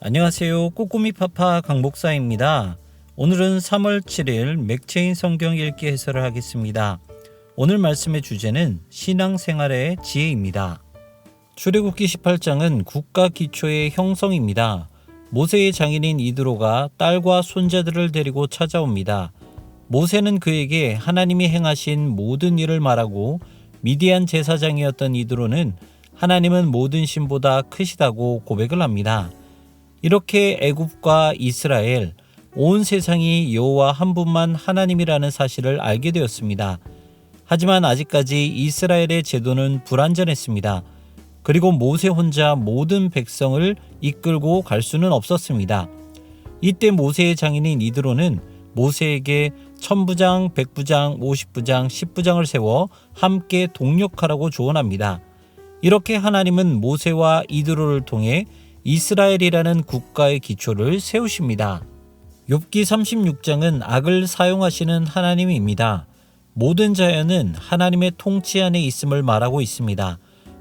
안녕하세요. 꼬꼬미 파파 강목사입니다. 오늘은 3월 7일 맥체인 성경 읽기 해설을 하겠습니다. 오늘 말씀의 주제는 신앙생활의 지혜입니다. 출애굽기 18장은 국가 기초의 형성입니다. 모세의 장인인 이드로가 딸과 손자들을 데리고 찾아옵니다. 모세는 그에게 하나님이 행하신 모든 일을 말하고 미디안 제사장이었던 이드로는 하나님은 모든 신보다 크시다고 고백을 합니다. 이렇게 애굽과 이스라엘, 온 세상이 여호와 한 분만 하나님이라는 사실을 알게 되었습니다. 하지만 아직까지 이스라엘의 제도는 불완전했습니다. 그리고 모세 혼자 모든 백성을 이끌고 갈 수는 없었습니다. 이때 모세의 장인인 이드로는 모세에게 천부장, 백부장, 50부장, 10부장을 세워 함께 동력하라고 조언합니다. 이렇게 하나님은 모세와 이드로를 통해 이스라엘이라는 국가의 기초를 세우십니다. 욥기 36장은 악을 사용하시는 하나님입니다. 모든 자연은 하나님의 통치 안에 있음을 말하고 있습니다.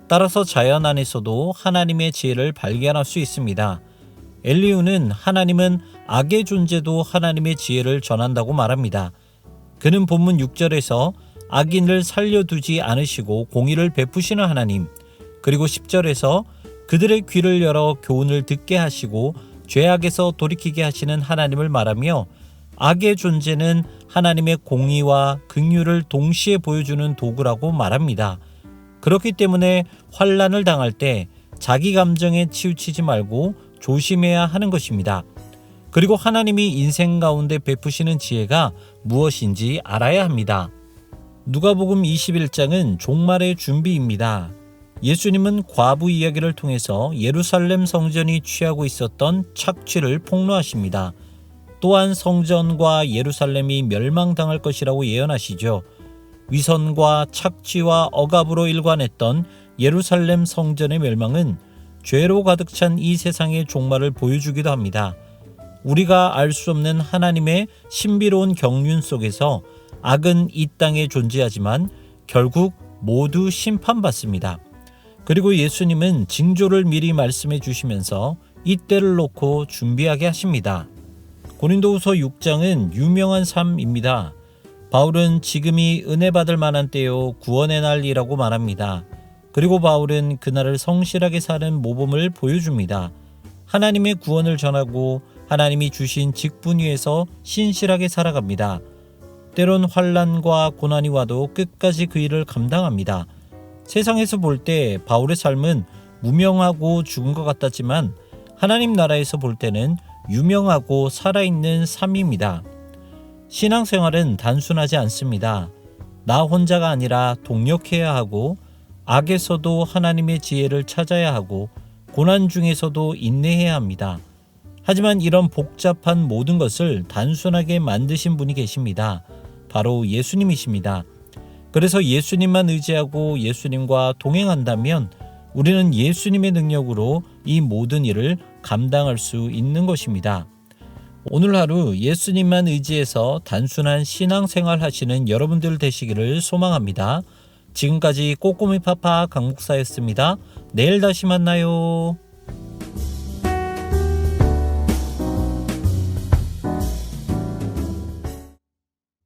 따라서 자연 안에서도 하나님의 지혜를 발견할 수 있습니다. 엘리후는 하나님은 악의 존재도 하나님의 지혜를 전한다고 말합니다. 그는 본문 6절에서 악인을 살려두지 않으시고 공의를 베푸시는 하나님, 그리고 10절에서 그들의 귀를 열어 교훈을 듣게 하시고 죄악에서 돌이키게 하시는 하나님을 말하며 악의 존재는 하나님의 공의와 긍휼을 동시에 보여주는 도구라고 말합니다. 그렇기 때문에 환난을 당할 때 자기 감정에 치우치지 말고 조심해야 하는 것입니다. 그리고 하나님이 인생 가운데 베푸시는 지혜가 무엇인지 알아야 합니다. 누가복음 21장은 종말의 준비입니다. 예수님은 과부 이야기를 통해서 예루살렘 성전이 취하고 있었던 착취를 폭로하십니다. 또한 성전과 예루살렘이 멸망당할 것이라고 예언하시죠. 위선과 착취와 억압으로 일관했던 예루살렘 성전의 멸망은 죄로 가득 찬 이 세상의 종말을 보여주기도 합니다. 우리가 알 수 없는 하나님의 신비로운 경륜 속에서 악은 이 땅에 존재하지만 결국 모두 심판받습니다. 그리고 예수님은 징조를 미리 말씀해 주시면서 이 때를 놓고 준비하게 하십니다. 고린도후서 6장은 유명한 삶입니다. 바울은 지금이 은혜 받을 만한 때요 구원의 날이라고 말합니다. 그리고 바울은 그날을 성실하게 사는 모범을 보여줍니다. 하나님의 구원을 전하고 하나님이 주신 직분 위에서 신실하게 살아갑니다. 때론 환난과 고난이 와도 끝까지 그 일을 감당합니다. 세상에서 볼 때 바울의 삶은 무명하고 죽은 것 같았지만 하나님 나라에서 볼 때는 유명하고 살아있는 삶입니다. 신앙생활은 단순하지 않습니다. 나 혼자가 아니라 동력해야 하고 악에서도 하나님의 지혜를 찾아야 하고 고난 중에서도 인내해야 합니다. 하지만 이런 복잡한 모든 것을 단순하게 만드신 분이 계십니다. 바로 예수님이십니다. 그래서 예수님만 의지하고 예수님과 동행한다면 우리는 예수님의 능력으로 이 모든 일을 감당할 수 있는 것입니다. 오늘 하루 예수님만 의지해서 단순한 신앙생활 하시는 여러분들 되시기를 소망합니다. 지금까지 꼬꼬미 파파 강목사였습니다. 내일 다시 만나요.